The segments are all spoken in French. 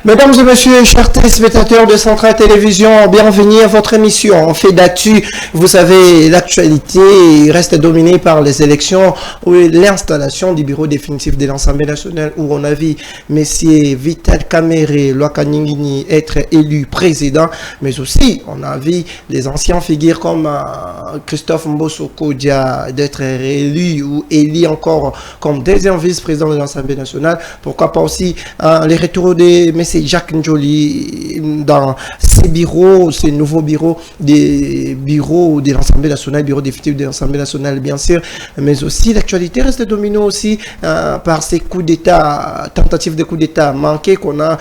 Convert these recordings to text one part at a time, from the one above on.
Mesdames et messieurs, chers téléspectateurs de Centrale Télévision, bienvenue à votre émission. En fait d'actu, vous savez, l'actualité reste dominée par les élections ou l'installation du bureau définitif de l'Assemblée nationale où on a vu M. Vital Kamerhe Lwakaningini être élu président, mais aussi on a vu des anciens figures comme Christophe Mbosoko Dia d'être réélu ou élu encore comme deuxième vice-président de l'Assemblée nationale. Pourquoi pas aussi les retours de M. Jacques Njoli dans ces bureaux, ces nouveaux bureaux, des bureaux de l'Assemblée nationale, bureau définitif de l'Assemblée nationale bien sûr, mais aussi l'actualité reste dominée aussi par ces coups d'État, tentatives de coups d'État manqués qu'on a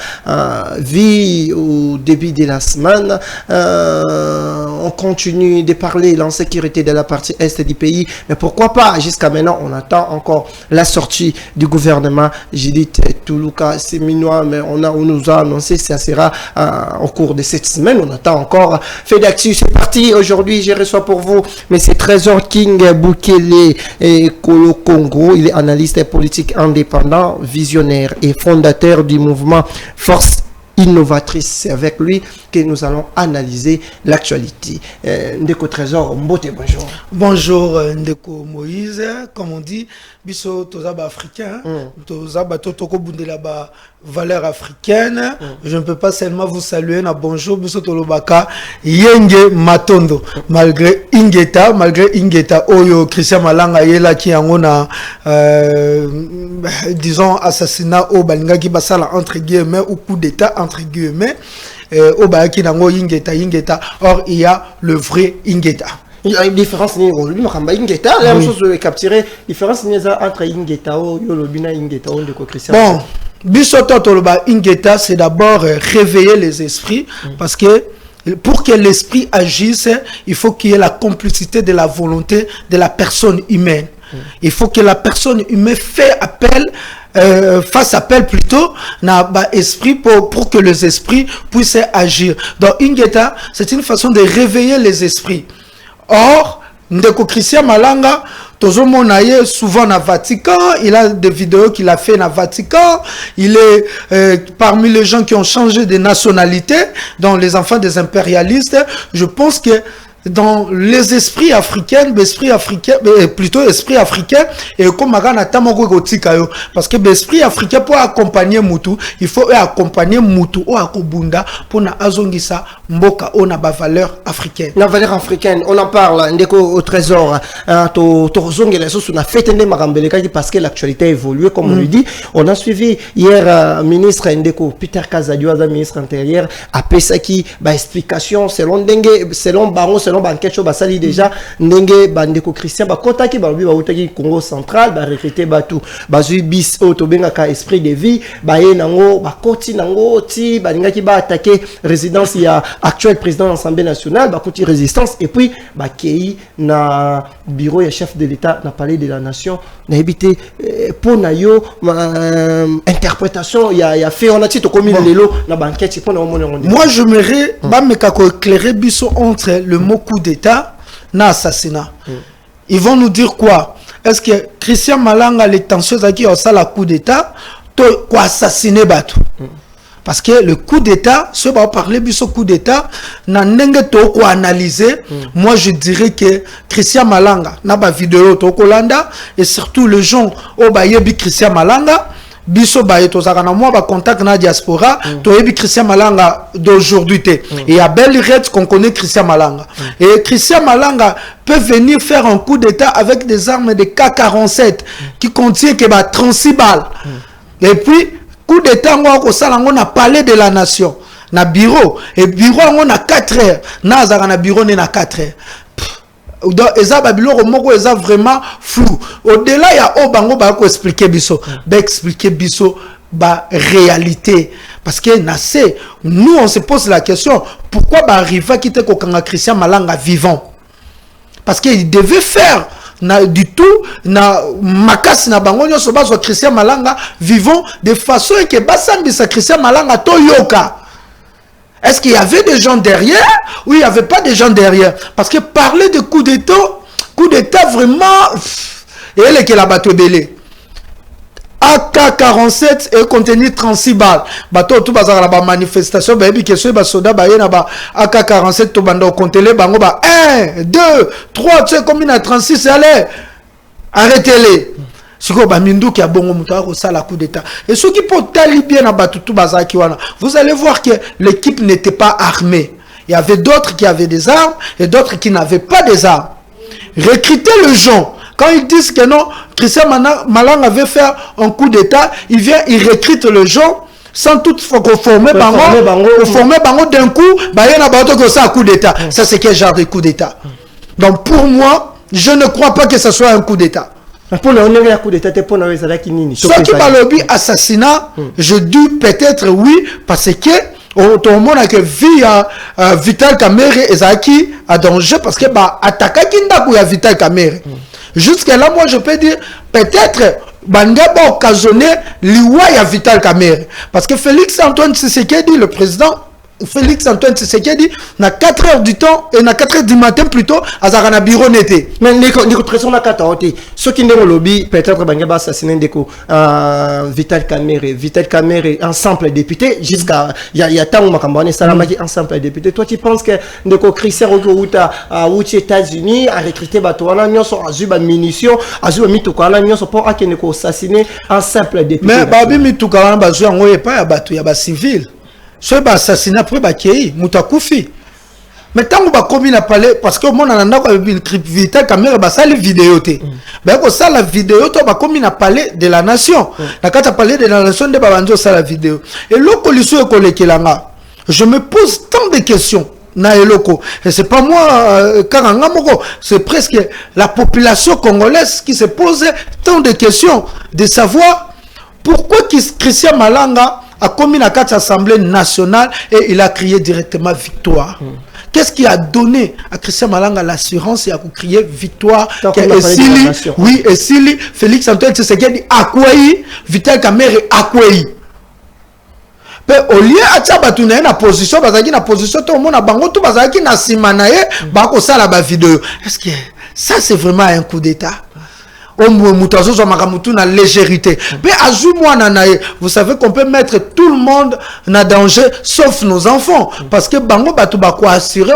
vu au début de la semaine. On continue de parler de l'insécurité de la partie est du pays, mais pourquoi pas, jusqu'à maintenant on attend encore la sortie du gouvernement Judith Toulouka Seminois, mais on nous a annoncé que ça sera au cours de cette semaine. On attend encore. Fait d'actu, c'est parti. Aujourd'hui, je reçois pour vous M. Trésor King Bukele et Kolo Congo. Il est analyste politique indépendant, visionnaire et fondateur du mouvement Force Innovatrice. C'est avec lui que nous allons analyser l'actualité. Ndeko Trésor Mbote, bonjour. Bonjour Ndeko Moïse, comme on dit, biso tozaba africain, tozaba totoko bundelaba valeur africaine. Je ne peux pas seulement vous saluer na bonjour biso tolobaka yenge matondo malgré Ingeta oyo Christian Malanga yela ki angona disons assassinat au balinga ki basala entre guillemets ou coup d'état entre guillemets au bayaki nango Ingeta. Or il y a le vrai Ingeta. Il y a une différence Ingeta, la même chose de capturer différence entre Ingeta et Yolobina Ingeta de Christian. Bon, bisoto toloba Ingeta, c'est d'abord réveiller les esprits parce que pour que l'esprit agisse, il faut qu'il y ait la complicité de la volonté de la personne humaine. Il faut que la personne humaine fasse appel plutôt na esprit pour que les esprits puissent agir. Donc Ingeta, c'est une façon de réveiller les esprits. Or, Ndeko Christian Malanga, souvent na Vatican, il a des vidéos qu'il a fait na Vatican, il est parmi les gens qui ont changé de nationalité, dans les enfants des impérialistes. Je pense que dans les esprits africains, plutôt esprit africain, et comme Magana Tamoko Gotikayo, parce que l'esprit africain pour accompagner Moutou, il faut accompagner Moutou ou Akobunda pour na azongisa mboka on a ba valeur africaine. La valeur africaine, on en parle, Ndeko au trésor, Torzongela sous na fête de Marambeleka parce que l'actualité a évolué, comme on lui dit. On a suivi hier ministre Ndeko Peter Kazadiouaza, ministre intérieur, a Pesaki, explication selon Dengue, selon Baron, selon Bankecho basali déjà ndenge bandeko Christian bakotaki balobi bautaki Congo central ba recruter batu bazui bis otobenga ka esprit de vie baye nango bakoti nango ti balingaki ba attaquer résidence ya actuel président de l'Assemblée nationale bakoti résistance et puis bakei na bureau ya chef de l'État na palais de la nation na habité pour na yo interprétation ya fait on a ti to komi lelo na banquette pour na moi je m'aimerais ba mekako éclairer biso entre le mot coup d'état na assassinat. Ils vont nous dire quoi? Est-ce que Christian Malanga les tensions qui ont ça la coup d'état quoi assassiner Batou? Parce que le coup d'état, ce va parler de ce coup d'état, n'a n'engue quoi analyser. Moi je dirais que Christian Malanga n'a pas vidéo to Kolanda et surtout les gens au bayebi Christian Malanga. Biso baye tozakana moi ba contact na diaspora to yebi Christian Malanga d'aujourd'hui té et il y a belle rette qu'on connaît Christian Malanga et Christian Malanga peut venir faire un coup d'état avec des armes de K47 qui contient que 36 balles et puis coup d'état on a parlé de la nation na bureau et bureau on a 4 heures na zakana bureau na 4 heures. Eza babilo moko eza vraiment flou. Au-delà il y a obango ba ko expliquer biso, ba réalité parce que nous on se pose la question pourquoi ba arriva quitter kokanga Christian Malanga vivant parce qu'il devait faire du tout na makasi na bango nyoso bazo Christian Malanga vivant de façon que basambisa Christian Malanga to yoka. Est-ce qu'il y avait des gens derrière ou il n'y avait pas des gens derrière? Parce que parler de coup d'état vraiment, et elle est que la bateau belé. AK-47 et contenu 36 balles. Bato tout bazar la manifestation ba que ce ba soda ba yena ba AK-47 to bando compter bango ba 1 2 3 tu sais combien à 36 allez arrêtez-les. Siko ba mindu ki a bongo muta ko sala coup d'état. Et ceux qui peut tali bien na bato tout bazar ki wana. Vous allez voir que l'équipe n'était pas armée. Il y avait d'autres qui avaient des armes et d'autres qui n'avaient pas des armes. Recruter le gens. Quand ils disent que non, Christian Malang avait fait un coup d'état, il vient, il recrute le gens sans toutefois former bango d'un coup, il y a un coup d'état. Ça, c'est quel genre de coup d'état? Donc, pour moi, je ne crois pas que ce soit un coup d'état. Pour le coup d'état, ceux qui parlent de assassinat, je dis peut-être oui, parce que tout le monde a que via Vital Kamerhe et Zaki à danger, parce que attaquer Kindaku ya Vital Kamerhe. Jusqu'à là, moi, je peux dire, peut-être, Bangaba occasionné l'Iwa Vital Kamerhe. Parce que Félix Antoine Tshisekedi, le président, Félix Antoine Tshisekedi, na 4 heures du temps, et na 4 heures du matin plutôt, à Zarana bureau n'était. Mais les pressions na kataote, ceux qui n'ont lobby, peut-être Bangaba assassiné Ndeko, Vital Kamerhe, un simple député, jusqu'à, il y a tant de Makambane, Salamaki, un simple député. Toi, tu penses que Ndeko Christian Rogoruta, aux États-Unis, a recruté Batouana, n'y a pas de munitions, a joué Mitoukala, n'y a pas de assassiné un simple député. Mais Babi Mitoukala, il n'y a pas de civil. Ce assassinat après Bakei, Moutakufi. Mais tant que Bakomi n'a parlé, parce que mon ananda a une Vital Kamerhe, ça les vidéos. Ben ça la vidéo, Bakomi n'a parlé de la nation. La carte a parlé de la nation de Babanjo, ça la vidéo. Et l'autre lycée Kolekilanga, je me pose tant de questions. Et c'est pas moi, c'est presque la population congolaise qui se pose tant de questions de savoir pourquoi Christian Malanga a commis la carte assemblée nationale et il a crié directement victoire. Qu'est-ce qui a donné à Christian Malanga l'assurance et a crié victoire? Oui, et Sili, Félix Antoine Tshisekedi Akouaï, Vital Kamerhe Akouaï. Mais au lieu de faire une position, tout le monde a bango tout bazaki na simanaye, bako sala ba vidéo. Est-ce que ça c'est vraiment un coup d'état? La légèreté. Mais vous savez qu'on peut mettre tout le monde en danger sauf nos enfants. Parce que Bango Batubako a assuré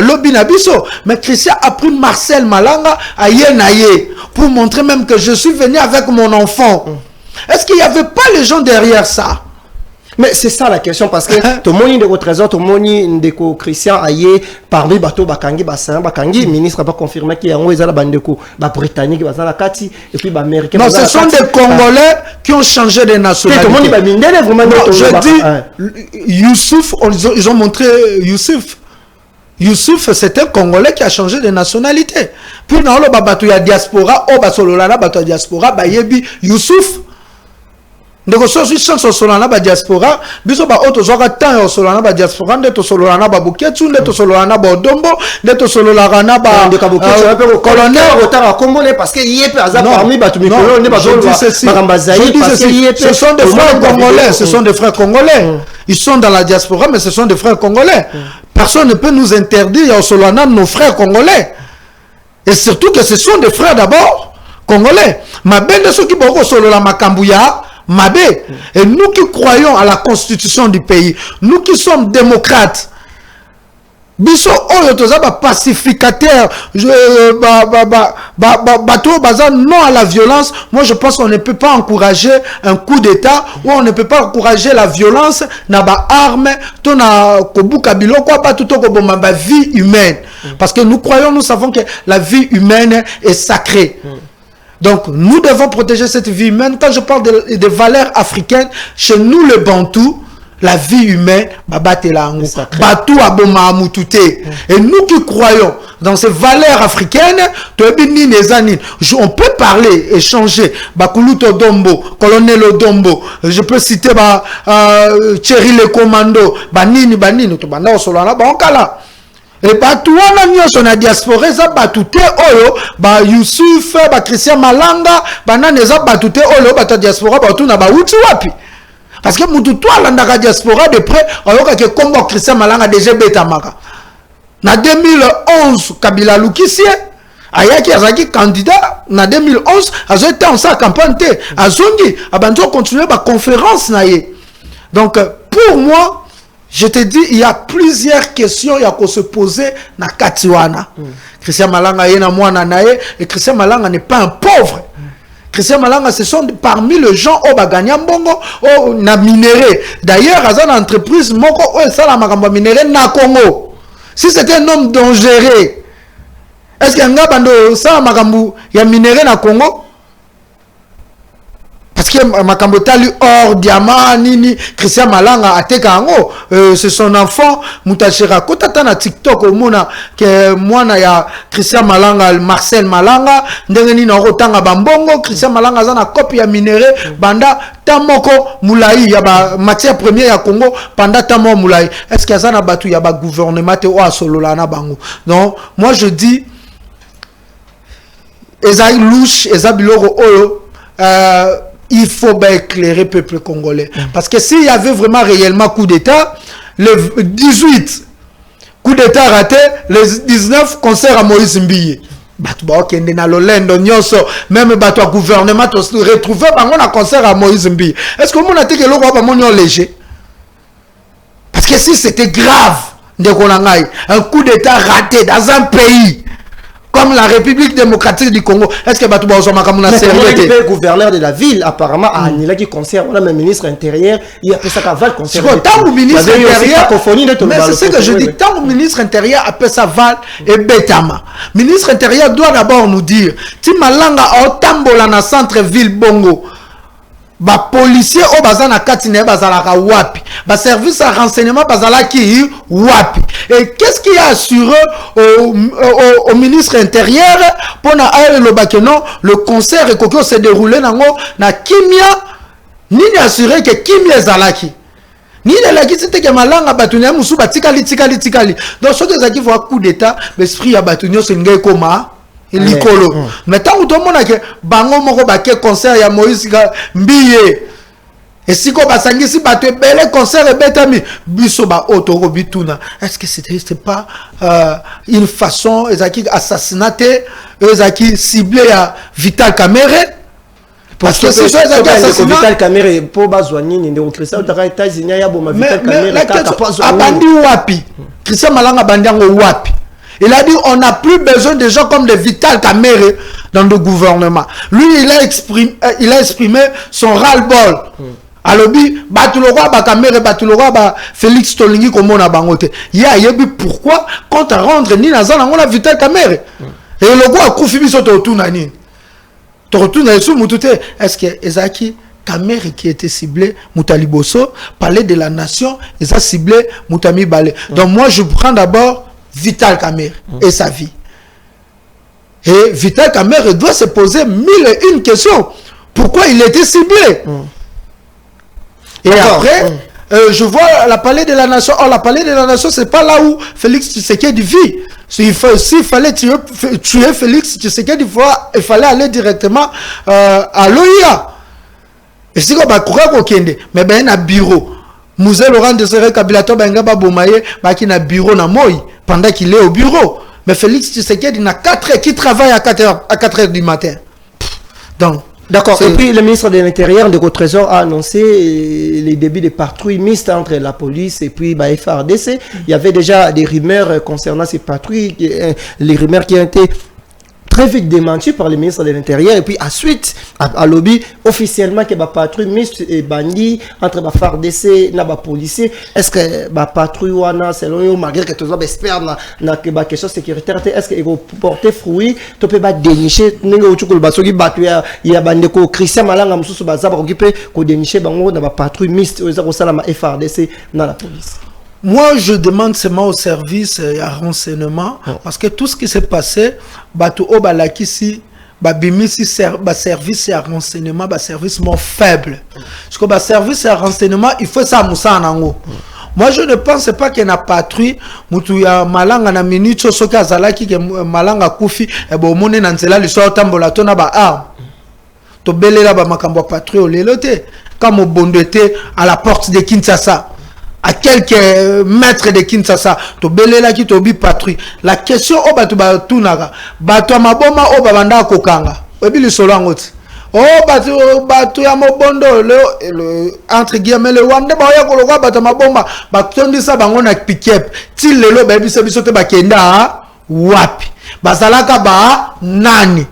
lobby Nabiso. Mais Christian a pris Marcel Malanga à Yenaye pour montrer même que je suis venu avec mon enfant. Est-ce qu'il n'y avait pas les gens derrière ça? Mais c'est ça la question, parce que tout le monde de trésor, tout le monde de Christian Aye, parmi Bato Bakangi, Bakangi, ministre n'a pas confirmé qu'il y a un bandeko, britannique, Kati, et puis américain. Non, ce sont des Congolais qui ont changé de nationalité. Je dis, Youssouf, ils ont montré Youssouf. Youssouf, c'est un Congolais qui a changé de nationalité. Puis dans le bateau, il y a diaspora, au Basololana, bateau diaspora, Bayebi, Youssouf. Ndeko sosi chanso solana ba diaspora biso ba auto zoka tan solana ba diaspora ndeto solana ba buketu ndeto solana ba dombo ndeto solana ba colonel otara congolais parce que yep azar parmi ba tumikolo ne ba marambazaï parce que ce sont des frères congolais, ce sont des frères congolais. Ils sont dans la diaspora mais ce sont des frères congolais. Personne ne peut nous interdire au solana nos frères congolais. Et surtout que ce sont des frères d'abord congolais. Ma belle de ceux qui boko solana makambuya Mabé. Et nous qui croyons à la constitution du pays, nous qui sommes démocrates, biso oyo toza ba pacificateur, non à la violence. Moi je pense qu'on ne peut pas encourager un coup d'état ou on ne peut pas encourager la violence na ba arme to na kobuka biloko pas tout ko bomba ba vie humaine, parce que nous croyons, nous savons que la vie humaine est sacrée. Donc, nous devons protéger cette vie humaine. Quand je parle de valeurs africaines, chez nous, le Bantou, la vie humaine, et nous qui croyons dans ces valeurs africaines, on peut parler, échanger. Bakuluto Dombo, Colonel Odombo, je peux citer Thierry Le Commando, Banini, Tobanda Solana, Bankala. Et Batouana Nyon na diaspora za batute oyo ba Youssouf ba Christian Malanga bananeza batute oyo ba diaspora ba tuna ba uti wapi, parce que mutu toi la diaspora de près oyoka ke kombo Christian Malanga déjà betamaka na 2011 Kabila Lukisie ayaki azaki candidat na 2011 azo été en sa campagne te azongi abanzo continuer ba conférence na ye. Donc pour moi je te dis il y a plusieurs questions il y a qu'on se poser na katiwana. Christian Malanga yena mwana nae et Christian Malanga n'est pas un pauvre. Christian Malanga, ce sont parmi les gens au baganya mbongo au na minéré. D'ailleurs, à une entreprise moko o ça la makamba minéré na Congo. Si c'était un homme dangereux, est-ce qu'il y a un bando ça makambu ya minéré na Congo? Parce que makambo tali or diamant nini Christian Malanga ateka ngo c'est son enfant mutashira kotata na TikTok au mona que mwana ya Christian Malanga Marcel Malanga ndenge nini okotanga bambongo Christian Malanga za na copie ya minéré banda tamoko mulai ya ba matière première ya Congo panda tamo mulai. Est-ce qu'il y a ça na batu ya ba gouvernement te o asolola na bango? Non, moi je dis ezai louche ezabiloro oyo il faut bien éclairer le peuple congolais. Parce que s'il y avait vraiment réellement coup d'État, le 18 coup d'État raté, les 19 concerts à Moïse Mbille. Même le gouvernement retrouvé un concert à Moïse Mbille. Est-ce que vous avez dit que l'eau léger? Parce que si c'était grave, un coup d'État raté dans un pays comme la République démocratique du Congo, est-ce que Batouba Ozoma comme la série le gouverneur de la ville apparemment a annulé qui concert, on a même ministre intérieur, il a fait ça qu'aval concert. Tant que ministre intérieur, mais c'est ce que je dis, tant que ministre intérieur a fait ça val et betama. Ministre intérieur doit d'abord nous dire, si Malanga a tambola na centre-ville Bongo, ba policier au bazana katine bazalaka wapi, ba service à renseignement bazalaki wapi. Et qu'est-ce qui a assuré au ministre intérieur pour na le bakeno le concert et que s'est déroulé na Kimia ni assuré que Kimia zalaki ni la qui c'était que Malanga batunya musu batikali tikali. Donc ce que ça qui voit coup d'état l'esprit à batunyo c'est ngé koma likolo. Mais tant que tout le monde que bango moko baké concert ya Moïse Mbille et si ko basangi si bato belé concert et betami biso ba otoro bituna. Est-ce que c'était pas une façon ezaki assassinaté ezaki ciblé à Vital Kamerhe? Parce que c'est ça qui Vital Kamerhe pour bazwani ni au Christian aux États-Unis ya boma Vital Kamerhe abandi wapi? Christian Malanga bandango wapi? Il a dit on n'a plus besoin de gens comme de Vital Kamerhe dans le gouvernement. Lui il a exprimé son ras-le-bol. Alobi batulora ba Kamerhe batulora ba Félix Tolingi comme on a bangote. Ya yebi pourquoi quand à rendre ni na zana on a Vital Kamerhe. Et le gars a koufi biso to tuna ni. To tuna sous mutute est-ce que Ezaki Kamerhe qui était ciblé Moutaliboso palais de la nation ils a ciblé Moutami Balé. Donc moi je prends d'abord Vital Kamerhe et sa vie. Et Vital Kamerhe doit se poser 1001 questions. Pourquoi il était ciblé? Et après, je vois la palais de la nation. Oh, la palais de la nation, c'est pas là où Félix Tshisekedi vit. S'il fallait tuer Félix Tshisekedi, il fallait aller directement à l'OIA. Et si on va courir au Kende, mais ben un bureau. Mouzé Laurent Désiré Kabila Benga Babomaye, qui a un bureau na Moï pendant qu'il est au bureau. Mais Félix Tshisekedi il a 4 heures qui travaille à 4 heures du matin. Donc, d'accord. Et puis le ministre de l'Intérieur de Trésor a annoncé les débuts de patrouilles mixtes entre la police et puis FARDC. Il y avait déjà des rumeurs concernant ces patrouilles, les rumeurs qui ont été très vite démenti par le ministre de l'Intérieur et puis ensuite à lobby officiellement que la patrouille mixte et bandit entre la FARDC et la policier. Est-ce que la patrouille wana selon vous malgré que tous les experts na que la question sécuritaire est-ce que va porter fruit tu peux pas dénicher n'engo uchuko basoki batu ya bandeko Christian Malanga mususu bazaba ko peut ko dénicher bango na la patrouille mixte oza ko sala ma FARDC na la police? Moi, je demande seulement au service et à renseignement, parce que tout ce qui s'est passé, Batou Obalakisi, Babimisi, service et à renseignement, service moins faible. Parce que service et à renseignement, il faut ça moussa en ango. Moi, je ne pense pas qu'il y a une patrouille, Moutouya Malanga na minute, Soka Zalaki, Malanga Koufi, et bon, Mone Nanzela, le soir Tambola, Tona ba arme. To belé là, ba makambo patrouille, au léloté, comme au bondete à la porte de Kinshasa. à quelques mètres de Kinshasa, to belela ki to bi patrouille. La question o batu ba tunaka, batu maboma o babanda kokanga. Obi li solo ngoti. Oh batu ya mobondo le entre guillemets le wande ba ya koloka batu maboma, batondi sa bango na pick-up. Ti lelo ba biso biso te bakenda wapi. Bazalaka ba nani.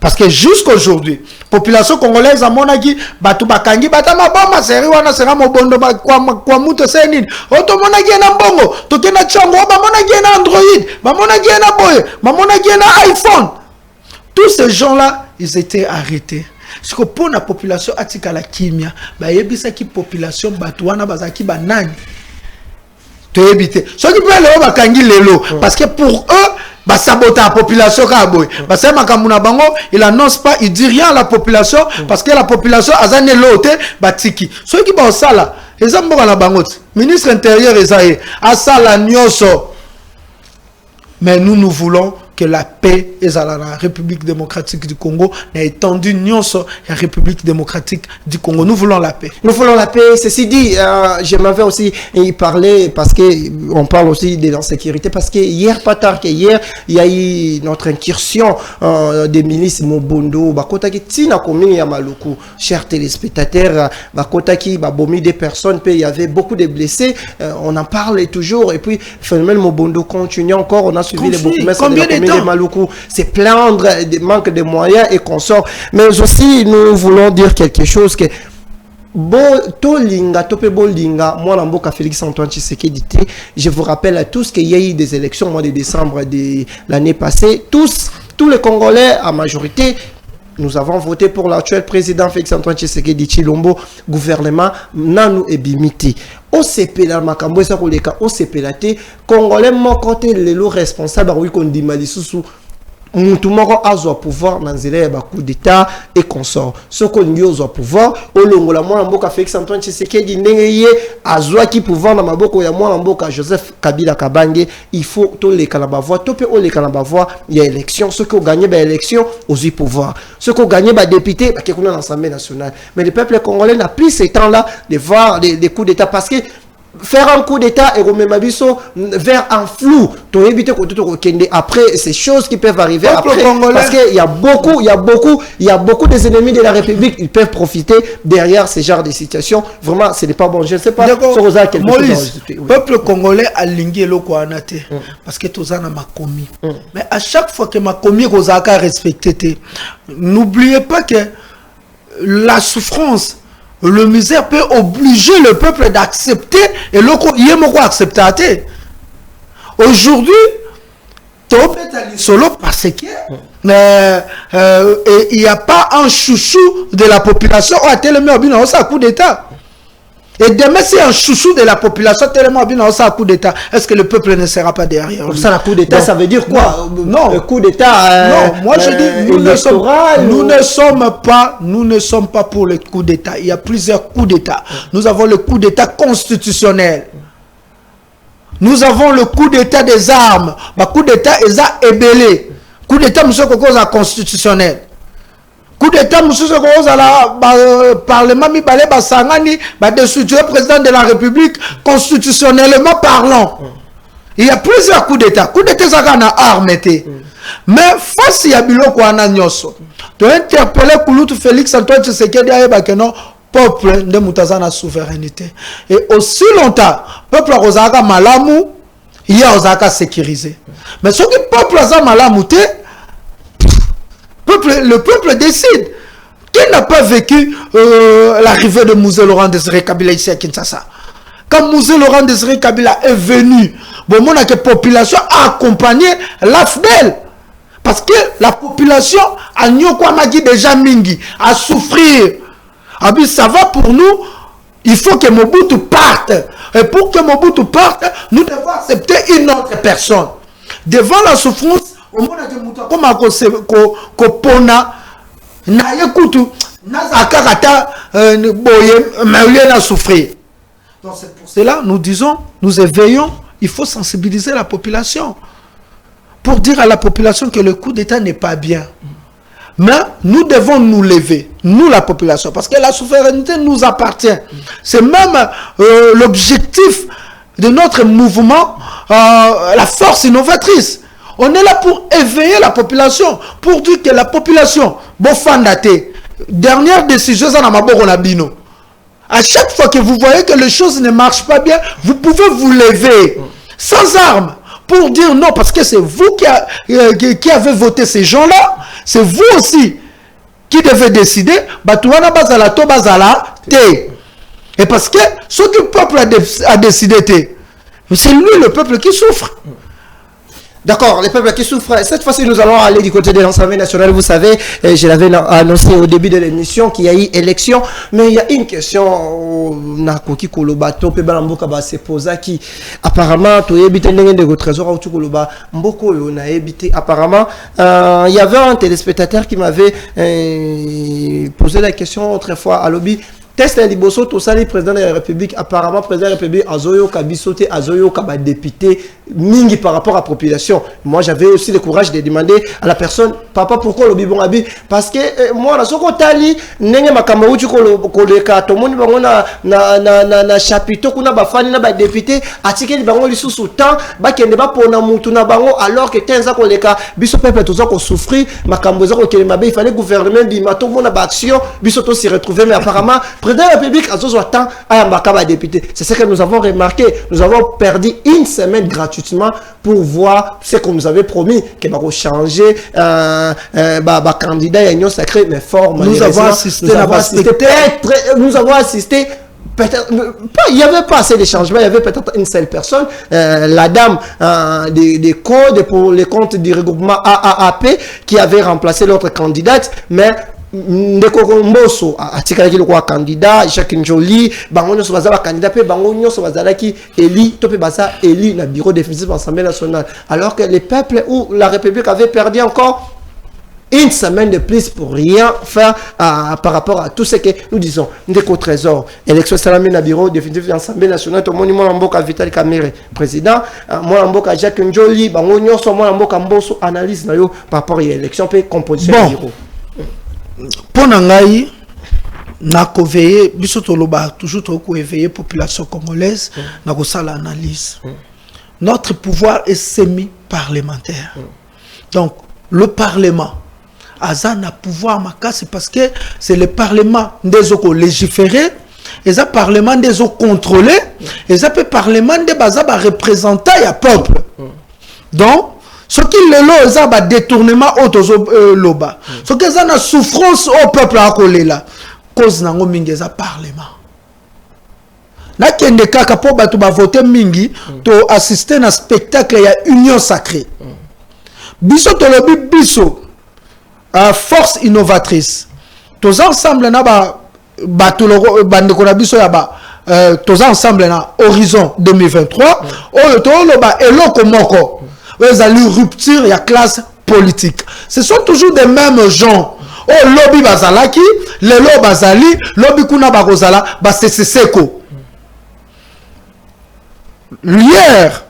Parce que jusqu'aujourd'hui, population congolaise a monaki batu bakangi batama boma seri wana sera mobondo kwa muto senine. Oto monaki na mbongo, to kena chango ba monaki na Android, ba monaki na boy, ba monaki na iPhone. Tous ces gens-là, ils étaient arrêtés. Parce que pour la population atika la kimia, ba yebisa ki population batu wana bazaki banani. To yebite. Ce qui peut le bakangi lelo parce que pour eux bah saboter la population kaboy bah c'est makamuna bango il annonce pas il dit rien à la population parce que la population azane lote batiki ceux qui ba sala ezambo na bango ministre intérieur ezaye asala nyoso mais nous voulons que la paix est à la République démocratique du Congo n'a étendu nyoso la République démocratique du Congo. Nous voulons la paix. Nous voulons la paix. Ceci dit, je m'avais aussi parlé parce que on parle aussi de l'insécurité parce que hier, pas tard qu'hier, il y a eu notre incursion des milices Mobondo, Bakota qui tina commune à Maluku. Chers téléspectateurs, Bakota qui bomi des personnes, puis il y avait beaucoup de blessés. On en parle toujours et puis le phénomène Mobondo continue encore. On a suivi les bourgmestres de la commune de Maluku. C'est plaindre des manques de moyens et consorts. Mais aussi, nous voulons dire quelque chose que Félix Antoine Tshisekedi, je vous rappelle à tous qu'il y a eu des élections au mois de décembre de l'année passée. Tous les Congolais, à majorité, nous avons voté pour l'actuel président Félix Antoine Tshisekedi Tshilombo, gouvernement Nanu et Bimiti. OCP la makambo esa koleka OCP la te Congolais mon côté les lots responsables oui qu'on dit malisusu mutu moko azwa pouvoir na nzela ya coup d'état et consort soko nyozo pouvoir olongola mwana mboka Félix Antoine Tshisekedi ndenge ye azwa ki pouvoir na maboko ya mwana mboka Joseph Kabila Kabange il faut to les kanaba voix topé o les kanaba voix il y a élection ceux qui ont gagné ba élection aux pouvoir ceux qui ont gagné ba député ba kekuna l'Assemblée nationale mais le peuple congolais n'a plus ce temps là de voir des coups d'état parce que faire un coup d'état et remettre Mabiso vers un flou pour éviter que après ces choses qui peuvent arriver après, parce qu'il y a beaucoup des ennemis de la République, ils peuvent profiter derrière ce genre de situation. Vraiment ce n'est pas bon. Je ne sais pas si Moïse, le peuple congolais a lingué le Kouanate parce que tout ça n'a pas commis mais à chaque fois que ma commis Rosaka respecté n'oubliez pas que la souffrance, le misère peut obliger le peuple d'accepter et le yemoko accepter. Aujourd'hui, solo parce que il n'y a pas un chouchou de la population au tellement bien ça coup d'état. Et demain, c'est un chouchou de la population tellement bien dans ça coup d'état. Est-ce que le peuple ne sera pas derrière lui? Ça, un coup d'état, ça veut dire quoi? Non. Le coup d'état. Non, moi je dis, nous ne sommes pas pour le coup d'état. Il y a plusieurs coups d'état. Nous avons le coup d'état constitutionnel. Nous avons le coup d'état des armes. Le coup d'état est ébellé. Coup d'état, monsieur Koko, constitutionnel. Coup d'état, monsieur Koko, parlement, mi balé, basangani, destituer président de la République, constitutionnellement parlant. Il y a plusieurs coups d'état. Coup d'état, ça a arme. Mais face à Biloko Anagnoso, tu as interpellé Kouloutou Félix Antoine Tshisekedi que non, peuple de Moutazana souveraineté. Et aussi longtemps, peuple Rosaka Malamu, il y a Osaka sécurisé. Mais ce que peuple Rosaka Malamu, le peuple décide. Qui n'a pas vécu l'arrivée de Mouzé Laurent Désiré Kabila ici à Kinshasa? Quand Mouzé Laurent Désiré Kabila est venu, bon, mon population a accompagné l'AFDEL. Parce que la population a déjà mingi, à souffrir. Ah bien, ça va pour nous. Il faut que Mobutu parte. Et pour que Mobutu parte, nous devons accepter une autre personne. Devant la souffrance, au monde comme Pona, na yekutu, na zakarata, boye, na souffrir. Donc c'est pour cela, nous disons, nous éveillons, il faut sensibiliser la population. Pour dire à la population que le coup d'état n'est pas bien. Mais nous devons nous lever, nous la population, parce que la souveraineté nous appartient. C'est même l'objectif de notre mouvement, la force innovatrice. On est là pour éveiller la population, pour dire que la population, bon fandate, dernière décision, ça n'a pas bon. À chaque fois que vous voyez que les choses ne marchent pas bien, vous pouvez vous lever sans armes pour dire non, parce que c'est vous qui avez voté ces gens-là, c'est vous aussi qui devez décider. Et parce que ce que le peuple a décidé, c'est lui le peuple qui souffre. D'accord, les peuples qui souffrent. Cette fois-ci, nous allons aller du côté de l'Assemblée nationale. Vous savez, je l'avais annoncé au début de l'émission qu'il y a eu élection. Mais il y a une question qui se pose qui apparemment, apparemment, il y avait un téléspectateur qui m'avait posé la question autrefois à Lobby. Test Liboso, tout ça, le président de la République, apparemment, président de la République, Azoyo Kabisote, Azoyo Kaba député, Mingi par rapport à la population. Moi, j'avais aussi le courage de demander à la personne, papa, pourquoi le bibon abi? Parce que moi, la sokotali, nenge makamauchi koleka, tomoni bango na chapiteau, kuna bafani na ba député, atike li bango lisusu temps, ba kende ba pona mutu na bango, alors que tenza koleka, biso peuple toza ko souffrir, makamboza ko kelemabe, il fallait gouvernement bimato mona ba action, biso to s'y retrouver, mais apparemment, président de la République, à député. C'est ce que nous avons remarqué. Nous avons perdu une semaine gratuitement pour voir ce qu'on nous avait promis, que va changer candidat à l'Union sacrée, mais fort. Nous avons assisté, peut-être, il n'y avait pas assez de changements, il y avait peut-être une seule personne, la dame des codes pour les comptes du regroupement AAP qui avait remplacé l'autre candidate, mais ndeko mboso atikaki lokwa candidat Jacques Njoli bango nyoso bazala candidat pe bango nyoso bazala ki éli to pe baza éli na bureau définitif de l'Assemblée nationale, alors que les peuples ou la République avait perdu encore une semaine de plus pour rien faire par rapport à tout ce que nous disons. Ndeko Trésor, élection salami na bureau définitif de l'Assemblée nationale, to moni mo mboka Vital Kamerhe président, mo mboka Jacques Njoli bango nyoso mo mboka mboso analyse na yo par rapport à l'élection pe composition du bureau. Pour Nangaï, na veiller, toujours trop éveiller population congolaise, na l'analyse. Notre pouvoir est semi-parlementaire. Donc, le Parlement, Azana pouvoir c'est parce que c'est le Parlement des eaux légiférés, et le Parlement des eaux contrôlés, et le Parlement des bazaba représentants à peuple. Donc, ce qui est là, détournement au loba. Ce qui est la souffrance au peuple à coller là, cause n'a mingi za parlement. Na kende kaka po batu ba voter mingi to assister na spectacle ya union sacrée. Biso to lobi biso force innovatrice. Tous ensemble na batu bandeko na biso ya ba tous ensemble na horizon 2023 oyo to loba eloko moko. Ils ont eu rupture, il y a classe politique. Ce sont toujours des mêmes gens. Oh, lobby bazalaki, le lobby bazali, lobby kuna bagozala, c'est seko. Hier,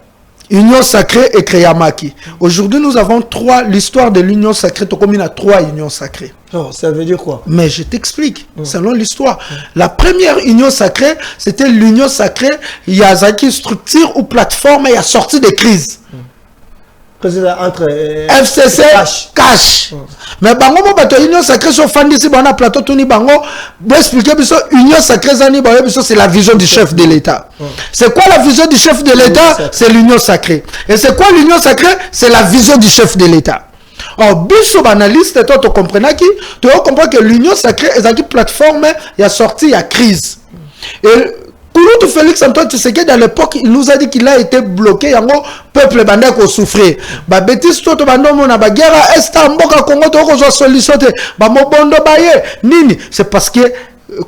Union sacrée et Créamaki. Aujourd'hui, nous avons l'histoire de l'Union sacrée, comme il y a 3 unions sacrées. Oh, ça veut dire quoi? Mais je t'explique, selon l'histoire. La première union sacrée, c'était l'union sacrée, il y a une structure ou plateforme, il y a sorti des crises. Entre FCC cash. Mais bango mo bato union sacrée sur fandisi bana plateau tuni bango expliquer biso union sacrée zani ba biso c'est la vision du chef de l'État. C'est quoi la vision du chef de l'État? C'est l'union sacrée. Et c'est quoi l'union sacrée? C'est la vision du chef de l'État. Or biso banaliste toi tu comprends qui tu comprends que l'union sacrée est une plateforme il y a sorti il y a crise. Et Kouloutou Félix Antoine Tshisekedi, à l'époque, il nous a dit qu'il a été bloqué. Le peuple bandé ko souffrir. Ba bêtise tout bando mona ba guerre est mboka Congo to ko solution te. Ba mobondo baye nini. C'est parce que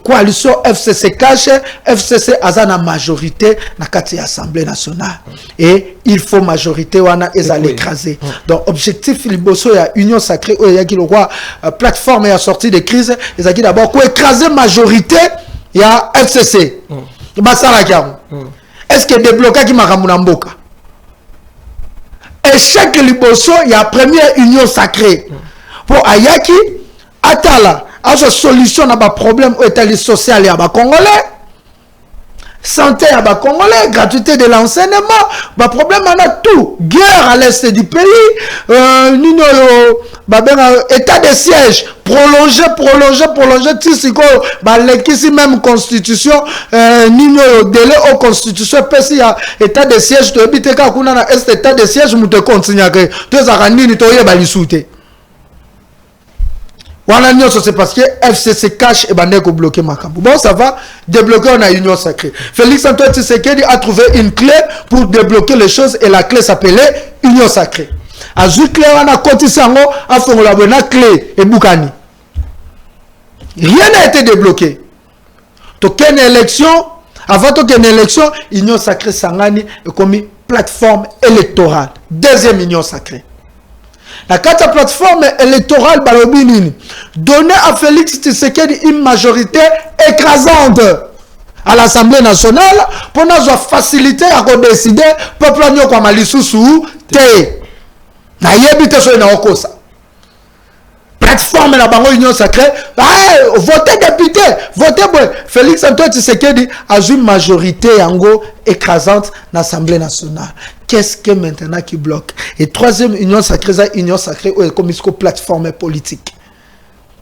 coalition FCC cache, FCC a la majorité na kati assemblée nationale. Et il faut majorité wana ezali écraser. Donc objectif liboso ya union sacrée o ya ki le roi plateforme ya sortie de crise, ezaki d'abord ko écraser majorité ya FCC. Est-ce que débloqué qui m'a ramené en boca? Et chaque liboso, il y a première union sacrée. Pour Ayaki, atala azo solution na ba problème état social ya ba congolais, santé à bas congolais, gratuité de l'enseignement, bah problème on a tout, guerre à l'est du pays, état de siège, prolongé, tissiko, bah l'équipe même constitution, délai aux constitution, parce état de siège, tu habites quand on a état de siège, nous te continuons que tu es à Randini, tu es à Balisouté. C'est parce que FCC cache et bandeko bloqué Makambu. Bon, ça va débloquer, on a Union Sacrée. Félix Antoine Tshisekedi a trouvé une clé pour débloquer les choses et la clé s'appelait Union Sacrée. A clé, on a continué à faire la bonne clé et Boukani. Rien n'a été débloqué. Donc, une élection, avant une élection, Union Sacrée Sangani est comme une plateforme électorale. Deuxième Union Sacrée. La carte plateforme électorale Balobinini donnait à Félix Tshisekedi une majorité écrasante à l'Assemblée nationale pour nous faciliter à décider peuple nous comme Alisusu té. Na yebite so na okosa. Plateforme la bango Union Sacrée, votez député, votez Félix Antoine Tshisekedi a une majorité yango écrasante dans l'Assemblée nationale. Qu'est-ce que maintenant qui bloque? Et troisième Union Sacrée, comme une plateforme politique.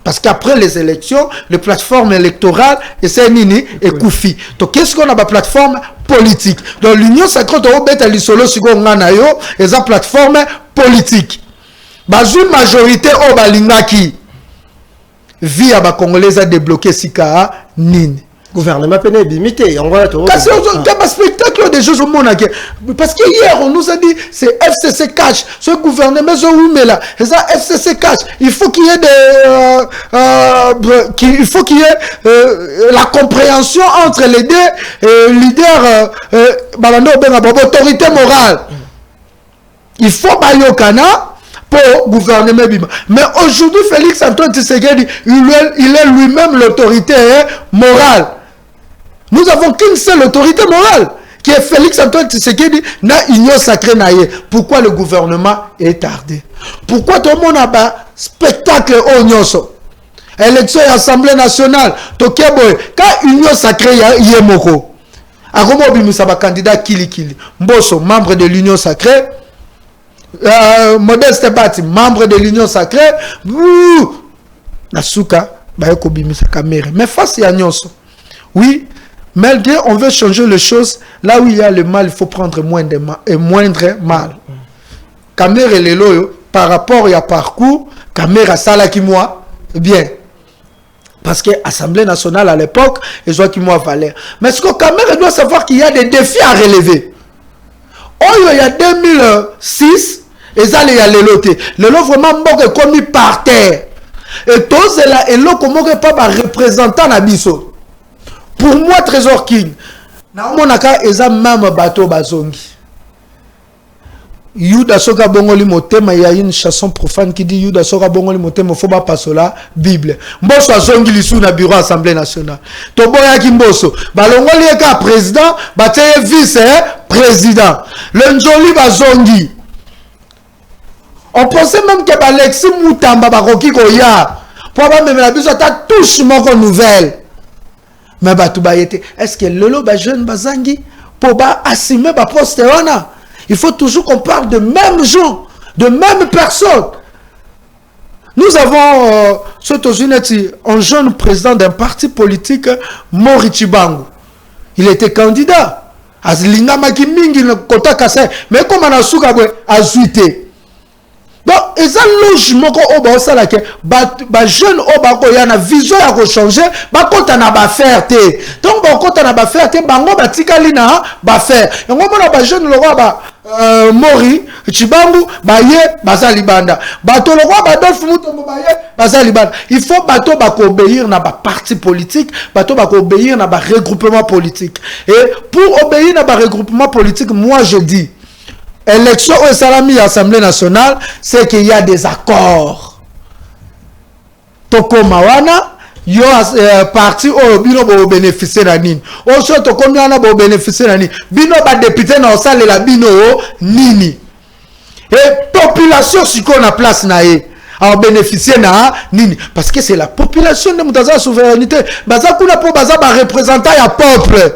Parce qu'après les élections, les plateformes électorales, et c'est Nini et Koufi. Donc qu'est-ce qu'on a la plateforme politique? Donc l'Union Sacrée, c'est une plateforme politique. Une majorité au Balingaki via ba Congolais a débloqué Sika Nini. Gouvernement péné limité. On va un spectacle des choses au monde. Parce que hier on nous a dit c'est FCC cash. Ce gouvernement là, c'est ça FCC cash. Il faut qu'il y ait la compréhension entre les deux leaders autorité morale. Il faut Bayokana pour gouvernement Bima. Mais aujourd'hui, Félix Antoine Tshisekedi, il est lui-même l'autorité morale. Nous avons qu'une seule autorité morale, qui est Félix Antoine Tshisekedi, na Union Sacrée naïe. Pourquoi le gouvernement est tardé? Pourquoi tout le monde a un spectacle au Nyonso? Élection et Assemblée nationale, quand Union Sacrée y est moko. Agomo Bimusaba candidat Kili. Mbosso, membre de l'Union Sacrée. Modeste Bati, membre de l'Union Sacrée, Nasuka, Bayoko Bimisa Kamere. Mais face à Nyonso, oui, malgré on veut changer les choses, là où il y a le mal, il faut prendre moindre mal. Kamere et Leloyo, par rapport à parcours, Kamere Salaki moi, bien. Parce que l'Assemblée nationale à l'époque, ils ont qui moi valeur. Mais ce que Kamere doit savoir qu'il y a des défis à relever. Oh, il y a 2006, et ça, il y a les lotés. Le lot vraiment commis par terre. Et tout cela, et l'eau comment pas par représentant la biso. Pour moi, Trésor King, na monaka eza même bateau bazongi. Yuda soka bongoli motema, il y a une chanson profane qui dit Yuda soka bongoli motema, faut pas passer la Bible. Mbosso azongi lisu na bureau Assemblée nationale. Toboya ki Mbosso, balongoli eka président, bateye vice président. Le Njoli bazongi. On pensait même que Alexis Moutamba bakoki koya. Pour ba même la biso ta touche moko nouvelle. Mais batu bayete, est-ce que lelo ba jeune bazangi pour ba assumer ba poste wana? Il faut toujours qu'on parle de même gens, de même personnes. Nous avons un jeune président d'un parti politique, Mori Chibangu. Il était candidat. Azlinga Makimingi Kota Kase. Mais comme on a soukabwe, azuité. Donc, ils ont logement au bas ça là que jeune au bas il y a une vision à changer, ba quand on a ba faire té. Donc quand on a ba faire té, bango ba tikalina ba faire. Et on a jeune le roi ba Mori Chibangu ba ye bazali banda. Bato le roi Badolphe Mutombo ba ye bazali banda. Il faut bato ba obéir na ba parti politique, bato ba obéir na ba regroupement politique. Et pour obéir na ba regroupement politique, moi je dis élection au salami à l'Assemblée nationale, c'est qu'il y a des accords. Toko Mawana, yo parti au bino bo bénéficier na nini. O so to combien na bo bénéficier na nini. Bino ba député na osala la bino nini. Et population si qu'on a place na e. à bénéficier na nini parce que c'est la population de la souveraineté baza kuna po baza ba représentant ya peuple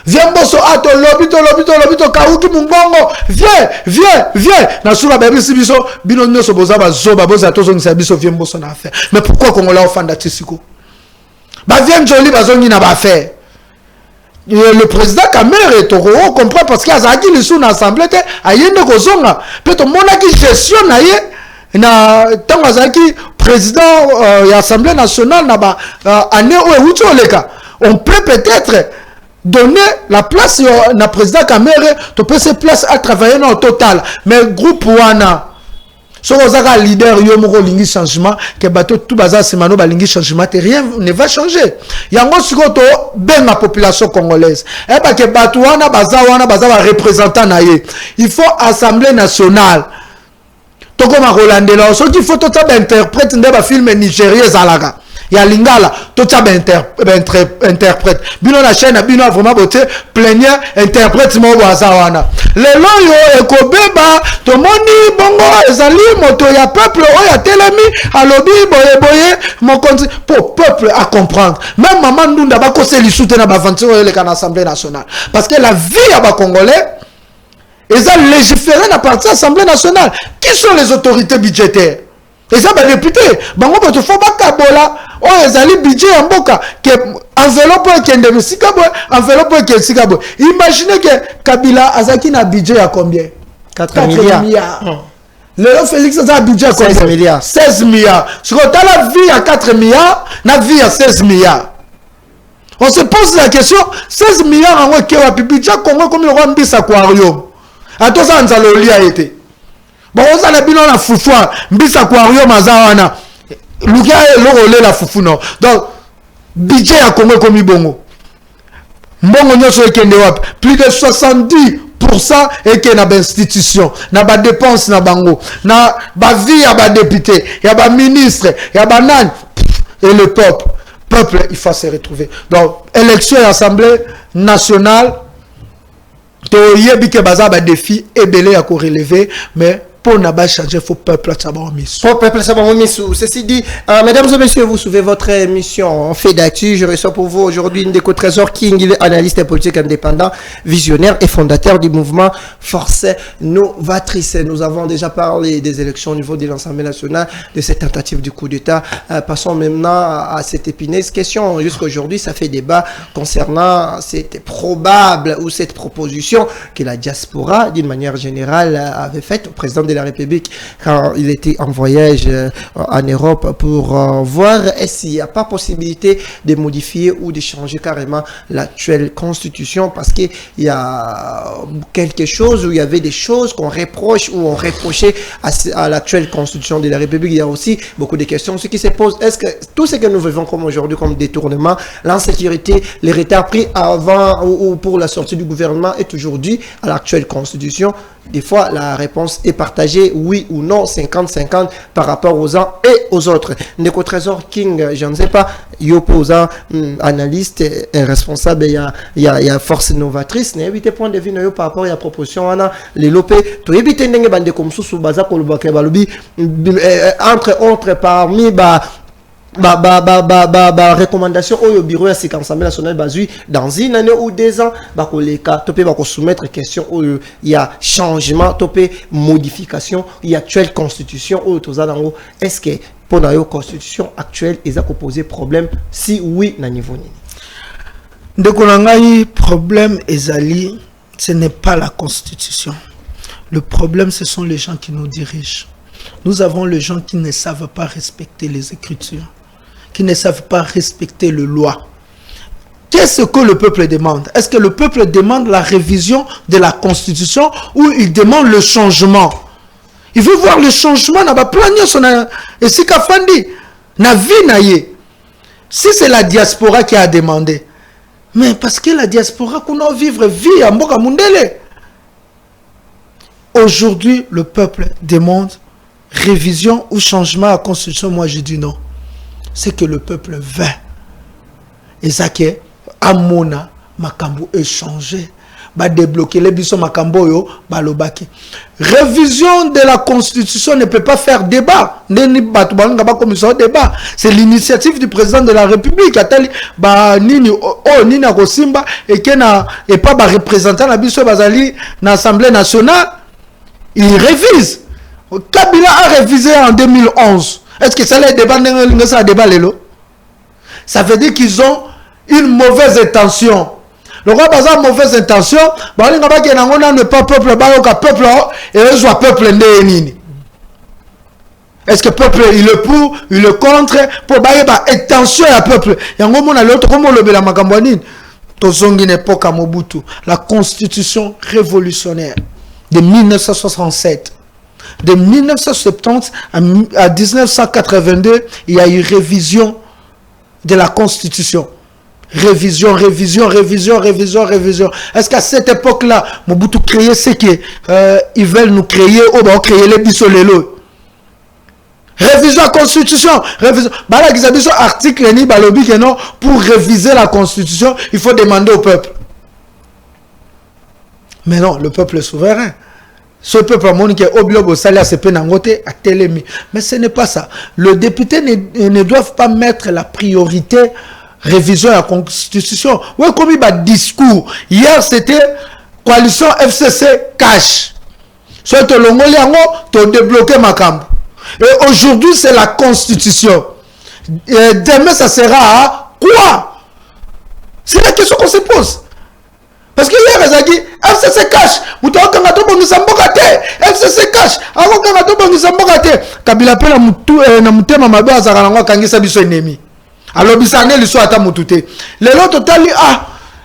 viens bosso ato lobito kauki mungongo viens na sula ba biso bino nyoso boza bazoba boza tozo ngisa biso viens bosso na affaire mais pourquoi Congolais ofanda tisiko ba viens joli bazongi na ba affaire le président Kamere Toro comprend parce qu'il y a Zaki le sous l'assemblée ayende kozonga peut-être monaki gestion na ye na tango Zaki président l'Assemblée nationale na ba année où utoleka on peut peut-être donner la place na président Kamere to peut se place à travailler dans le total mais groupe wana so ozaka leader yo moko lingi changement que bateau tout bazar semano ba lingi changement rien ne va changer yango sikoto ben la population congolaise et ba que bateau wana bazar ba représentant na ye il faut assemblée nationale toko ma rolande là so qu'il faut tout ça interprète ndeba film nigérien zalaka ya lingala tout ça interprète bino la chaîne bino vraiment beauté plénière interprète mo wazawana lelo yo ekobeba to moni bongo ezali moto ya peuple o ya telemi alobi boye mon konti pour peuple à comprendre même maman ndunda ba ko se lisute na ba venture le kan assemblée nationale parce que la vie à ba congolais ils ont légiféré à partir de l'Assemblée nationale. Qui sont les autorités budgétaires? Ils ont des députés. Bango bato faut ba kabola. Oh, ils ont budget en boka. Que enveloppe qui est de Sikabo, enveloppe qui est Sikabo. Imaginez que Kabila Azaki na budget à combien? 4 milliards. Le Félix a un budget à combien? 16 milliards. 16 milliards. Si on a la vie à 4 milliards, la vie à 16 milliards. On se pose la question, 16 milliards en Weke Wapi budget Congo comme le roi Mbisa Aquarium. À tout ça, on a été. Bon, on a bien la foufou. Mbisa Aquarium Azawana. Lukia l'orolé la foufou non. Donc, budget à Congo comme Ibongo. Mbongo nyoso ekende wapi. Plus de 70% eke na ba institution, na ba dépense na bango, na ba vie ya ba député, ya ba ministre, ya ba nan et le peuple il faut se retrouver. Donc élection et assemblée nationale to yebi ke baza ba défi ebele ya ko relever mais pour ne pas changer, il faut peuple savoir mis. Pour peuple savoir mis. Ceci dit, mesdames et messieurs, vous suivez votre émission en fait d'actu. Je reçois pour vous aujourd'hui Ndeko Trésor King, il est analyste politique indépendant, visionnaire et fondateur du mouvement Force Novatrice. Nous avons déjà parlé des élections au niveau de l'Assemblée nationale, de cette tentative du coup d'État. Passons maintenant à cette épineuse question. Jusqu'à aujourd'hui, ça fait débat concernant cette probable ou cette proposition que la diaspora, d'une manière générale, avait faite au président de la République quand il était en voyage en Europe pour voir s'il n'y a pas possibilité de modifier ou de changer carrément l'actuelle constitution parce qu'il y a quelque chose où il y avait des choses qu'on reproche ou on reprochait à l'actuelle constitution de la République. Il y a aussi beaucoup de questions. Ce qui se pose, est-ce que tout ce que nous vivons comme aujourd'hui comme détournement, l'insécurité, les retards pris avant ou pour la sortie du gouvernement est toujours dû à l'actuelle constitution? Des fois, la réponse est partagée, oui ou non, 50-50 par rapport aux uns et aux autres. Ndeko Trésor King, je ne sais pas, opposant, analyste et responsable, il y a Force Novatrice, il y a 8 points de vue par rapport à la proposition, les lopé, tu évites de bande comme sous baza kolubake balubi, entre autres parmi recommandation au bureau à l'Assemblée nationale basée dans une année ou 2 ans bakoleka topé bako soumettre question où il y a changement topé modification il y a actuelle constitution ou tozalango est-ce que pour la constitution actuelle ils a posé problème si oui na niveau nini ndeko nangai problème ezali ce n'est pas la constitution le problème ce sont les gens qui nous dirigent. Nous avons les gens qui ne savent pas respecter les écritures, qui ne savent pas respecter les lois. Qu'est-ce que le peuple demande? Est-ce que le peuple demande la révision de la constitution ou il demande le changement? Il veut voir le changement dans la planète et si kafandi na vie naie. Si c'est la diaspora qui a demandé, mais parce que la diaspora qu'on a vivre vie à Mboka Mundele. Aujourd'hui, le peuple demande révision ou changement à la constitution. Moi, je dis non. C'est que le peuple veut. Et ça qui est Amona Makambu est changé. ba débloquer les biso makamboyo balobaki. Révision de la constitution ne peut pas faire débat. Débat. C'est l'initiative du président de la République. Nini Akosimba et pas représentant la biso bazali na l'Assemblée nationale. Il révise. Kabila a révisé en 2011. Est-ce que ça les débat ça veut dire qu'ils ont une mauvaise intention. Le roi a une mauvaise intention. Ne pas peuple, peuple et eux peuple nini. Est-ce que peuple il est pour, il est contre pour bailler intention à peuple. Yango mona l'autre comme le bela makambwanine. Tozongi n'époque à Mobutu, la constitution révolutionnaire de 1967. De 1970 à 1982, il y a eu révision de la constitution. Révision. Est-ce qu'à cette époque-là, Mobutu créait ce qu'ils veulent nous créer ou bien créer les bissolelo? Révision de la constitution. Révision. Article ni balobi que non, pour réviser la constitution, il faut demander au peuple. Mais non, le peuple est souverain. Ce peuple a montré qu'il oblige à se pénangoter à télémi. Mais ce n'est pas ça. Le député ne doit pas mettre la priorité révision de la constitution. Oui, comme il y a discours. Hier, c'était coalition FCC cash. Soit tu as débloqué ma camp. Et aujourd'hui, c'est la constitution. Et demain, ça sera à quoi? C'est la question qu'on se pose. Parce que hier, ils ont dit, FCC cash. FCC cash. Kabila pe na mutema mabe azaka ngo kangisa biso ennemi. Alors bisane liso ata mutute. Le lot total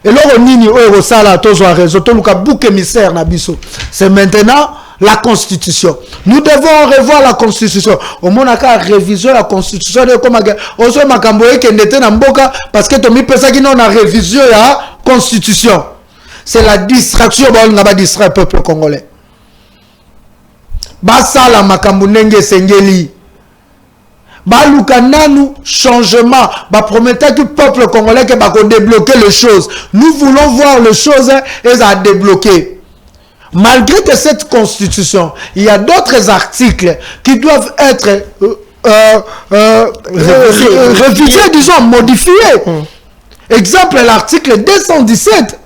et loro nini o sala tozo réseau to luka bouc émissaire na biso. C'est maintenant la constitution. Nous devons revoir la constitution. Au monaka révision la constitution de comme ozo makambo eke ndete na mboka parce que to mi pesa ki non na révision ya constitution. C'est la distraction on va distraire le peuple congolais. Basala makambo nenge sengeli. Baluka nanu changement. Ba promettait que le peuple congolais que va débloquer les choses. Nous voulons voir les choses et ça débloquer. Malgré que cette constitution, il y a d'autres articles qui doivent être révisés, disons, modifiés. Exemple, l'article 217.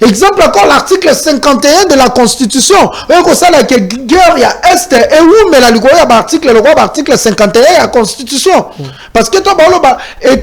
Exemple encore l'article 51 de la Constitution. Et ça la guerre il y a est et où mais la l'article le roi article 51 de la Constitution. Parce que toi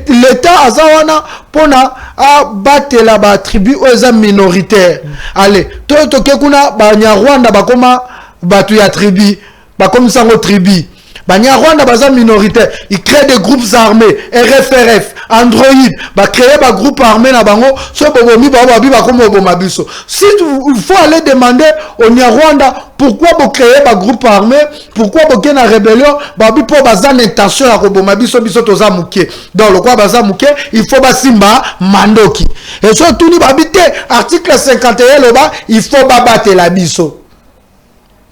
l'État azawana pona a battre la tribu aux minoritaires. Allez, toi to kuna ba Rwanda ba koma batu ya tribu, ba comme sango tribu. Banyarwanda baza minoritaire, ils créent des groupes armés, RFRF, Android, ba créer ba groupe armé na bango, so bobomi ba comme bomabiso. Si il faut aller demander au Nyarwanda pourquoi vous créez ba groupe armé, pourquoi vous créez une rébellion, ba bi pour baza l'intention ya bomabiso biso toza muke. Dans le quoi baza muke, il faut ba simba mandoki. Et so tout ni babité article 51 là-bas, il faut ba battre la biso.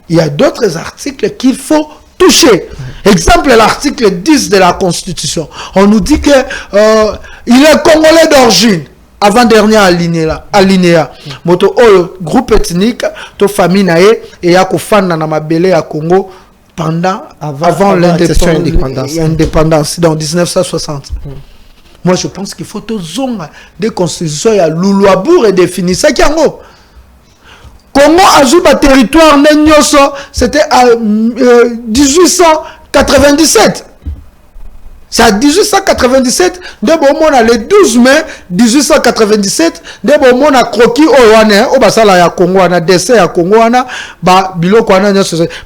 Il y a d'autres articles qu'il faut touché. Exemple, l'article 10 de la Constitution. On nous dit que il est congolais d'origine. Avant-dernière alinéa. Moto groupe ethnique, to famille nae et ya kofanda na mabele ya Congo pendant avant l'indépendance dans 1960. Moi je pense qu'il faut to zonga des constitutions ya Luluabour et définir ça qui en Congo ajoute un territoire c'était à 1897. C'est à 1897, de bon a le 12 mai 1897, de bon a croquis au Rwanda, au basala ya Congo, na dessin ya Congo, ba biloko wana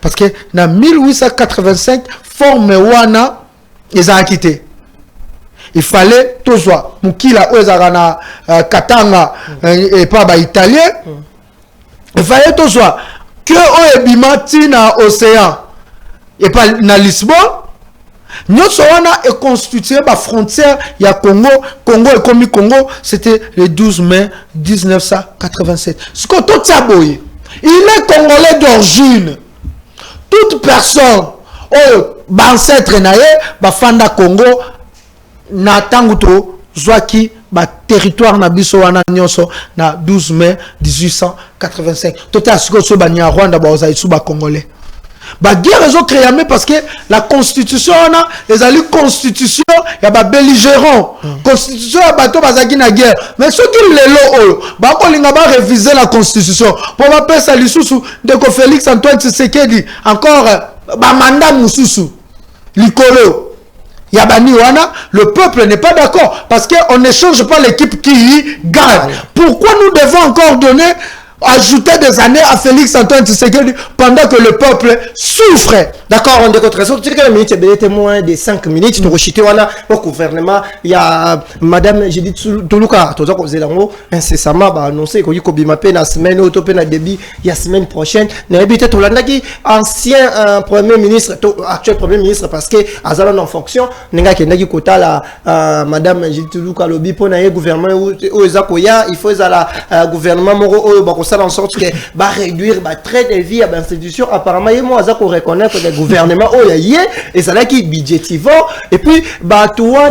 parce que na 1885 forme wana ils ont quitté. Il fallait tout ça. Mukila ozarana Katanga et pas ba italien. Il fallait tout ça. Que oebimati na océan et pas na Lisbonne. Notre est constitué par frontière. Il y a Congo et comme Congo, c'était le 12 mai 1987. Ce que tout ça, il est congolais d'origine. Toute personne, ancêtre naé, bafanda Congo, na tanguto, zwaki, ba territoire na biso wana nyonso na 12 mai 1885 tout à ce que so banya Rwanda ba ozaïsu ba congolais ba guerre zo créé parce que la constitution na les ali constitution ya ba belligérant constitution ya bato bazaki na guerre mais ce qui lelo ba ko linga ba réviser la constitution pour ba pesa lisusu de ko Félix Antoine Tshisekedi encore ba mandat mususu likolo Yabani Wana, le peuple n'est pas d'accord parce qu'on ne change pas l'équipe qui gagne. Pourquoi nous devons encore donner, ajouter des années à Félix Antoine Tshisekedi pendant que le peuple souffre? D'accord, on décote raison. Tu sais que la minute est témoin de 5 minutes. Nous recitons au gouvernement. Il y a Madame Judith Toulouka, tout ça qu'on faisait là-haut, incessamment, annoncé qu'il y a Kobima la semaine, Autopena débit, il y a semaine prochaine. N'habite tout l'année, ancien Premier ministre, actuel Premier ministre, parce que Azalon en fonction, n'enga qui n'a kota la Madame Judith Toulouka, le bipo na gouvernement où Zakoya, il faut la gouvernement moro où ça en sorte que va réduire, va très de vie à l'institution. Apparemment, il y a moi Zako reconnaître que gouvernement oh yé et ça là qui budgétivant et puis bah toi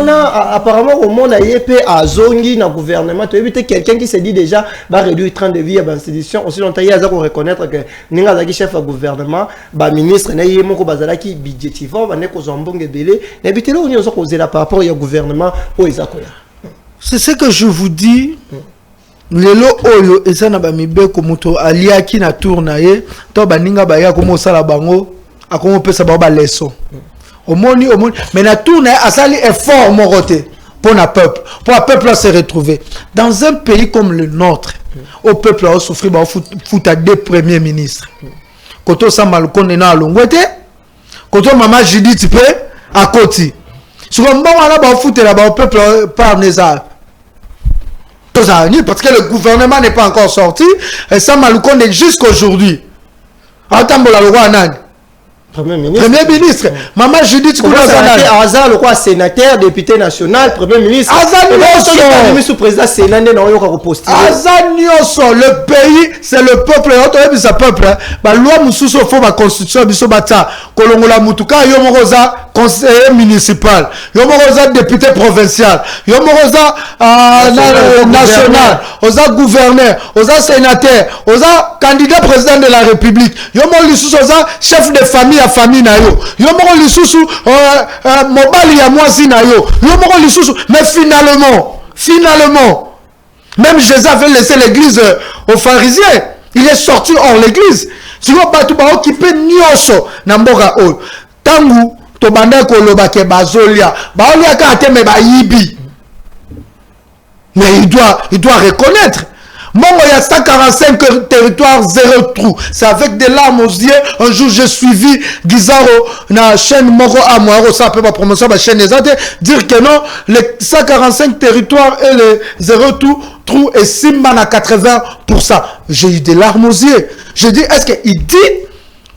apparemment au monde a yépé à zongi dans gouvernement tu éviter quelqu'un qui se dit déjà va réduire 30 de vie à l'institution aussi longtemps il y a pour reconnaître que ninga zaki chef à gouvernement bah ministre na yé moko bazala qui budgétivant va ne ko zombonge belé n'habiter là où nous avons causé là par rapport au gouvernement au Ezakoya. C'est ce que je vous dis. Lelo oyo ezana ba mibeko moto aliaki na tournaye to baninga ba ya ko sala bango akomo pesa ba leçon omoni mais na tourne asali effort moroté pour na peuple pour le peuple se retrouver dans un pays comme le nôtre au peuple a souffrir ba fout à deux premiers ministres koto Samal Konde na longwete koto Mama Judith pe à Koti sur un bon là ba fout là ba peuple par neza parce que le gouvernement n'est pas encore sorti et Samal Konde jusqu'aujourd'hui attends la loi nan Premier ministre. Maman Judith Azar, le quoi sénateur, député national, Premier ministre. Azar sous président Sénat, le pays, c'est le peuple. C'est le peuple. La loi Moussousso faut ma constitution, Bissobata, Kolongola Mutuka, Yomorosa, conseiller municipal, Yomorosa, député provincial, Yomorosa, national, Osa gouverneur, Osa sénateur, Osa candidat président de la République, Yomorosa, chef de famille. Famille na yo moko lisusu mobali ya mwasi na yo moko lisusu mais finalement même Jésus avait laissé l'église aux pharisiens il est sorti hors l'église tu vois batu ba occupé nyonso na mboka oyo tangu to banda ko loba ke bazolia baolia ka ateme ba yibi mais il doit reconnaître. Mongo y a 145 territoires, 0 trou. C'est avec des larmes aux yeux. Un jour, j'ai suivi Gizaro, na chaîne Moro Amouaro, ça peut pas promotion, ma chaîne des autres, dire que non, les 145 territoires et les 0 trou et Simba à 80%. J'ai eu des larmes aux yeux. J'ai dit, est-ce qu'il dit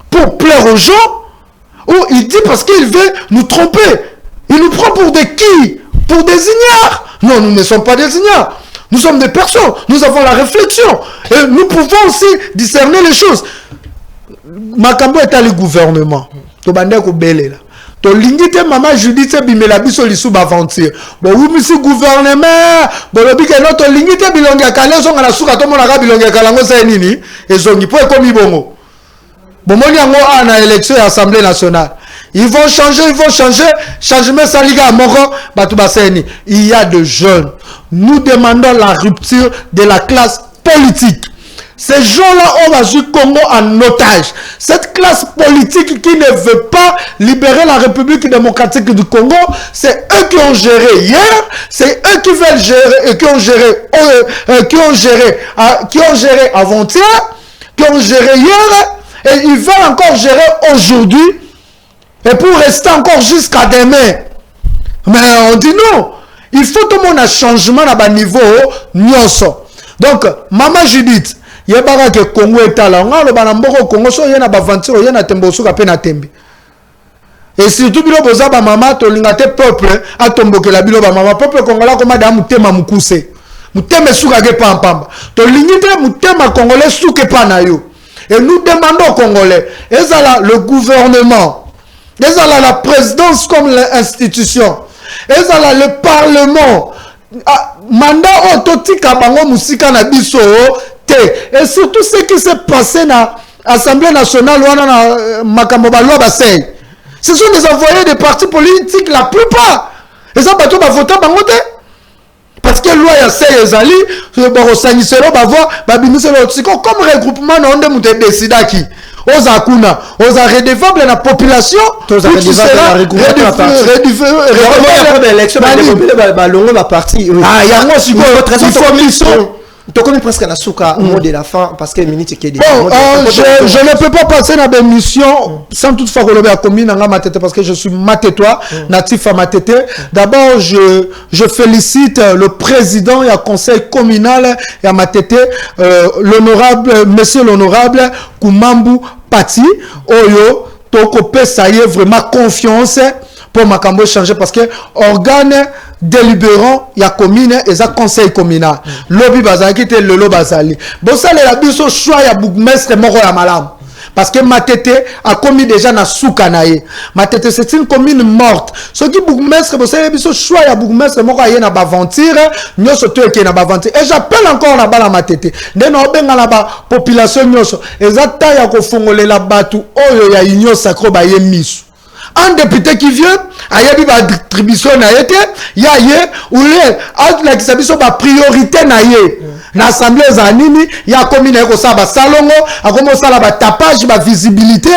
pour plaire aux gens ou il dit parce qu'il veut nous tromper? Il nous prend pour des qui? Pour des ignares? Non, nous ne sommes pas des ignares. Nous sommes des personnes, nous avons la réflexion et nous pouvons aussi discerner les choses. Makambo est à le gouvernement. To bande ko belé là. To lingite Mama Judith bimela biso lisu baventure. Bo wumisi gouvernement, bo lobi ke no to lingite bilonga kala zonga na suka to mona ka bilonga kala ngo sa nini ezongi po ekomi bongo. Bo moni yango ana élection à l'Assemblée nationale. Ils vont changer, changement saliga moro batubaseni. Il y a de jeunes. Nous demandons la rupture de la classe politique. Ces gens-là ont rendu Congo en otage. Cette classe politique qui ne veut pas libérer la République démocratique du Congo, c'est eux qui ont géré hier, c'est eux qui veulent gérer et qui ont géré avant-hier, qui ont géré hier et ils veulent encore gérer aujourd'hui. Et pour rester encore jusqu'à demain. Mais on dit non. Il faut tout le monde un changement à bas niveau nyonso. Donc, Mama Judith, il y a pas que Congo est là. On a le banamboko Congo, so y a na baventure, y a na tembo suka pe na tembi. Et surtout bilo boza ba mama to lingate peuple a tomboke la bilo ba mama peuple congolais comme madame mutema mukuse. Mutema suka ke pampamba. To lingite mutema congolais suka pa na yo. Et nous demandons aux Congolais, et ça là le gouvernement. Et ça la présidence comme l'institution. Et ça le parlement. mandat autotika bango musika na biso te. Et surtout ce qui s'est passé na Assemblée nationale wana na makambo ba loi basei. Ce sont des envoyés des partis politiques la plupart. Et ça bato ba voter bango te. Parce que loi ya sei ezali ba rosangiselo ba voir ba bimiselo tsiko comme regroupement na onde muté décidaki. Oza kuna, oza redevable na population, tu seras redevable l'élection ba longo ba parti. Ah, il y a moi si tu connais presque la souka au mot de la fin parce que minute qui est je ne peux pas passer dans des missions sans toutefois relever à commune en matete parce que je suis matétois, natif à Matete. D'abord, je félicite le président et le conseil communal et à Matete, monsieur l'honorable Koumambou Pati, Oyo, Toko ça y est vraiment confiance pour Makambo changer parce que organe délibérant ya commune et ça conseil communal lobby bazaki te lelo bazali bon ça la biso choix ya bourgmestre moko ya malam parce que Matete a commis déjà na soukanaye Matete c'est une commune morte ce qui bourgmestre bon ça biso choix ya bourgmestre moko ya na baventure nyoso to eke na baventure et j'appelle encore na bala Matete ndeno benga na ba population nyoso ezata ya ko fongolela batu oyo ya union sacro ba ye misu. Un député qui vient, il y a une distribution, il y a une priorité. L'Assemblée Zanini, il y a comme une salongo, il y a un tapage, une visibilité.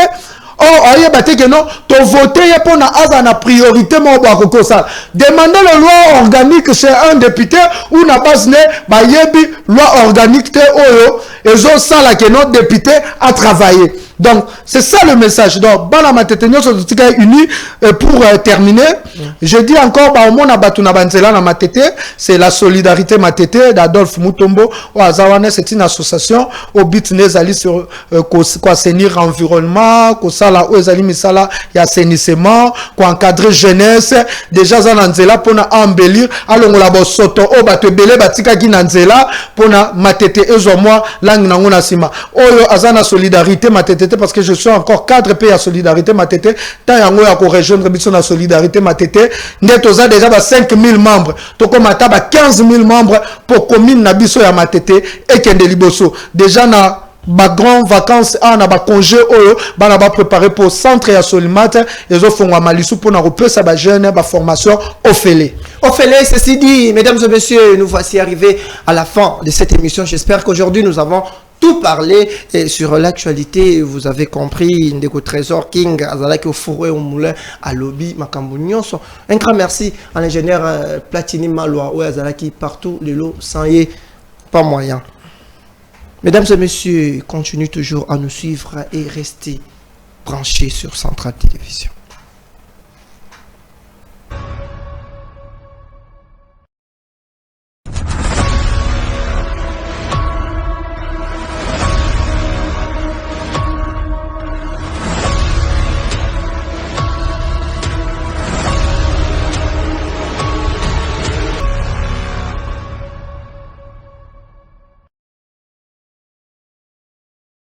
Oh, il y a que non, tu voté pour la priorité. Demandez la loi organique chez un député ou n'a pas une loi organique et ça la que notre député a travaillé. Donc, c'est ça le message. Donc, Bala Matete, nous sommes unis pour terminer. Je dis encore, au moins, c'est la solidarité Matete d'Adolphe Mutombo. C'est une association au but nezali sur assainir l'environnement, il y a assainissement, encadrer jeunesse. Déjà, ça nanzela pour embellir. Alors, on l'a soto, oh, batebele, batika qui nanzela pour Matete et moi, langue nangona sima. Oh, azana solidarité Matete. Parce que je suis encore 4 pays à solidarité Matete. Tant yango ya ko rejoindre biso na solidarité Matete. Netoza déjà 5000 membres. Toko mata 15000 membres pour commune na biso ya Matete et kende liboso. Déjà na ba grand vacances na ba congé oyo bana ba préparer pour centre ya Solimat et zo fongwa malisu pour na repeu sa ba jeune ba formation au Félé. Au Félé, ceci dit, mesdames et messieurs, nous voici arrivés à la fin de cette émission. J'espère qu'aujourd'hui nous avons tout parler sur l'actualité. Vous avez compris, Ndeko Trésor King, Azalaki au fourré au moulin, à lobby, Makambo Nyonso. Un grand merci à l'ingénieur Platini Maloa, ou Azalaki partout, les lots, sans y est pas moyen. Mesdames et messieurs, continuez toujours à nous suivre et restez branchés sur Centrale Télévision.